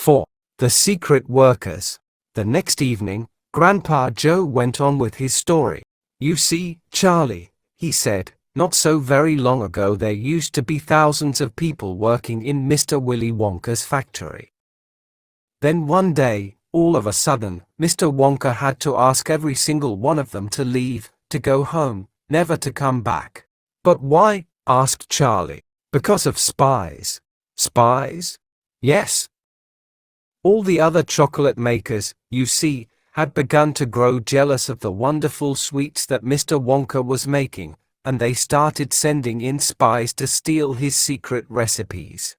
4. The Secret Workers. The next evening, Grandpa Joe went on with his story. "You see, Charlie," he said, "not so very long ago there used to be thousands of people working in Mr. Willy Wonka's factory. Then one day, all of a sudden, Mr. Wonka had to ask every single one of them to leave, to go home, never to come back." "But why?" asked Charlie. "Because of spies." "Spies?" "Yes. All the other chocolate makers, you see, had begun to grow jealous of the wonderful sweets that Mr. Wonka was making, and they started sending in spies to steal his secret recipes.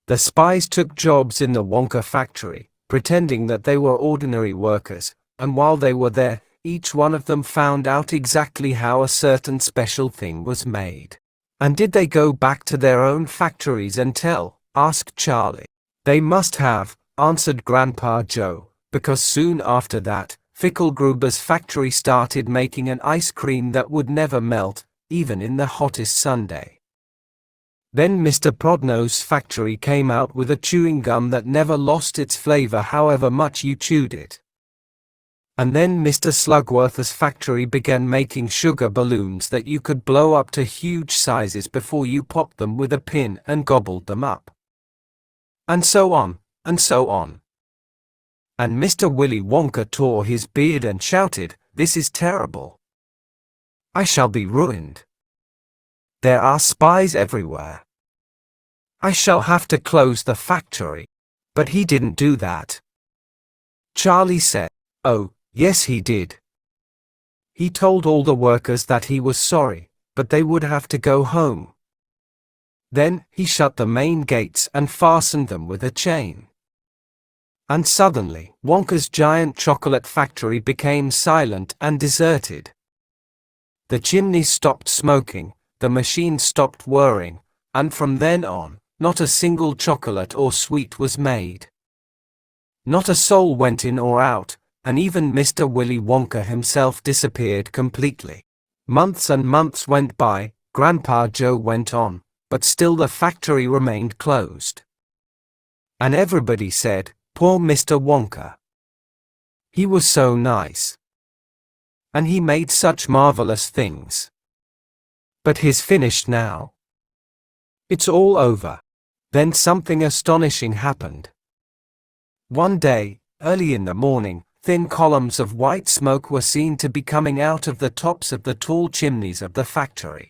The spies took jobs in the Wonka factory, pretending that they were ordinary workers, and while they were there, each one of them found out exactly how a certain special thing was made." "And did they go back to their own factories and tell?" asked Charlie. "They must have," answered Grandpa Joe, "because soon after that, Fickelgruber's factory started making an ice cream that would never melt, even in the hottest Sunday. Then Mr. Prodno's factory came out with a chewing gum that never lost its flavor however much you chewed it. And then Mr. Slugworth's factory began making sugar balloons that you could blow up to huge sizes before you popped them with a pin and gobbled them up. And so on, and so on. And Mr. Willy Wonka tore his beard and shouted, 'This is terrible. I shall be ruined. There are spies everywhere. I shall have to close the factory.' But he didn't do that." Charlie said. "Oh, yes he did. He told all the workers that he was sorry, but they would have to go home. Then he shut the main gates and fastened them with a chain. And suddenly, Wonka's giant chocolate factory became silent and deserted. The chimneys stopped smoking, the machines stopped whirring, and from then on, not a single chocolate or sweet was made. Not a soul went in or out, and even Mr. Willy Wonka himself disappeared completely. Months and months went by," Grandpa Joe went on, "but still the factory remained closed. And everybody said, 'Poor Mr. Wonka. He was so nice. And he made such marvelous things. But he's finished now. It's all over.' Then something astonishing happened. One day, early in the morning, thin columns of white smoke were seen to be coming out of the tops of the tall chimneys of the factory.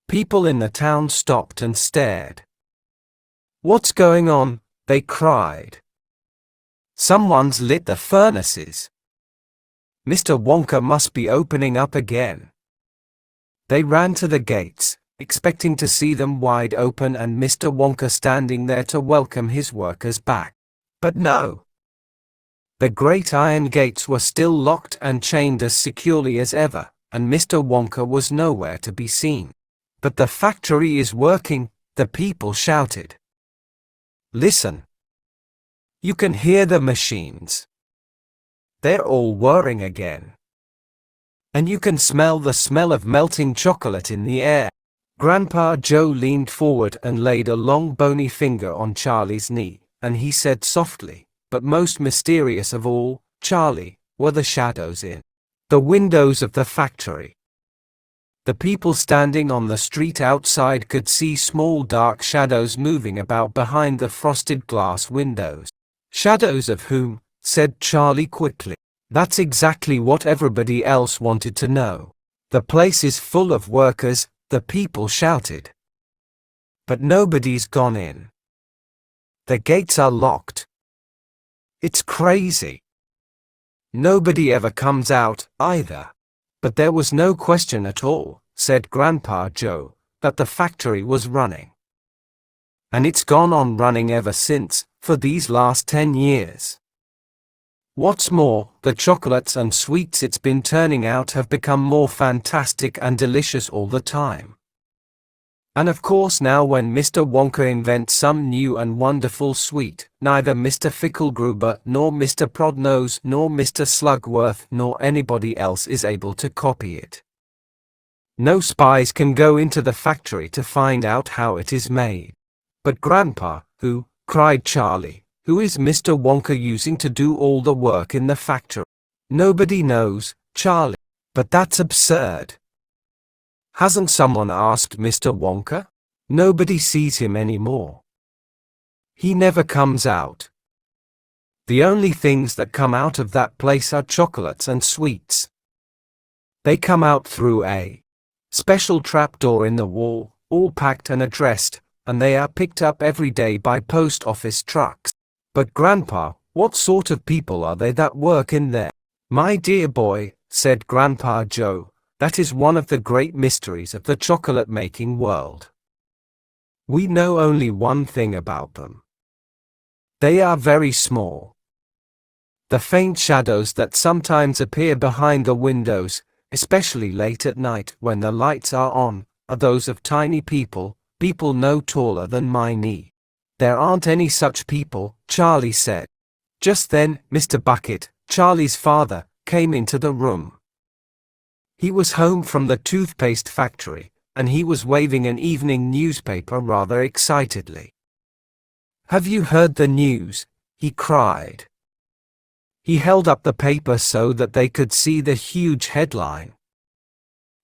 People in the town stopped and stared. 'What's going on?' they cried. 'Someone's lit the furnaces. Mr. Wonka must be opening up again.' They ran to the gates, expecting to see them wide open and Mr. Wonka standing there to welcome his workers back. But no. The great iron gates were still locked and chained as securely as ever, and Mr. Wonka was nowhere to be seen. 'But the factory is working,' the people shouted. 'Listen. You can hear the machines. They're all whirring again. And you can smell the smell of melting chocolate in the air.' Grandpa Joe leaned forward and laid a long bony finger on Charlie's knee, and he said softly, but most mysterious of all, 'Charlie, were the shadows in the windows of the factory?' The people standing on the street outside could see small dark shadows moving about behind the frosted glass windows. 'Shadows of whom?' said Charlie quickly. That's exactly what everybody else wanted to know. 'The place is full of workers,' the people shouted. 'But nobody's gone in. The gates are locked. It's crazy. Nobody ever comes out, either.' But there was no question at all, said Grandpa Joe, that the factory was running. And it's gone on running ever since, for these last 10 years. What's more, the chocolates and sweets it's been turning out have become more fantastic and delicious all the time. And of course now when Mr. Wonka invents some new and wonderful sweet, neither Mr. Fickelgruber nor Mr. Prodnose nor Mr. Slugworth nor anybody else is able to copy it. No spies can go into the factory to find out how it is made. But Grandpa, who, cried Charlie. Who is Mr. Wonka using to do all the work in the factory? Nobody knows, Charlie. But that's absurd. Hasn't someone asked Mr. Wonka? Nobody sees him anymore. He never comes out. The only things that come out of that place are chocolates and sweets. They come out through a special trapdoor in the wall, all packed and addressed, and they are picked up every day by post office trucks. But Grandpa, what sort of people are they that work in there? My dear boy, said Grandpa Joe, that is one of the great mysteries of the chocolate-making world. We know only one thing about them. They are very small. The faint shadows that sometimes appear behind the windows, especially late at night when the lights are on, are those of tiny people no taller than my knee. There aren't any such people, Charlie said. Just then, Mr. Bucket, Charlie's father, came into the room. He was home from the toothpaste factory, and he was waving an evening newspaper rather excitedly. Have you heard the news? He cried. He held up the paper so that they could see the huge headline.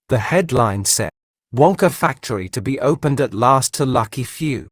The headline said, Wonka Factory to be opened at last to lucky few.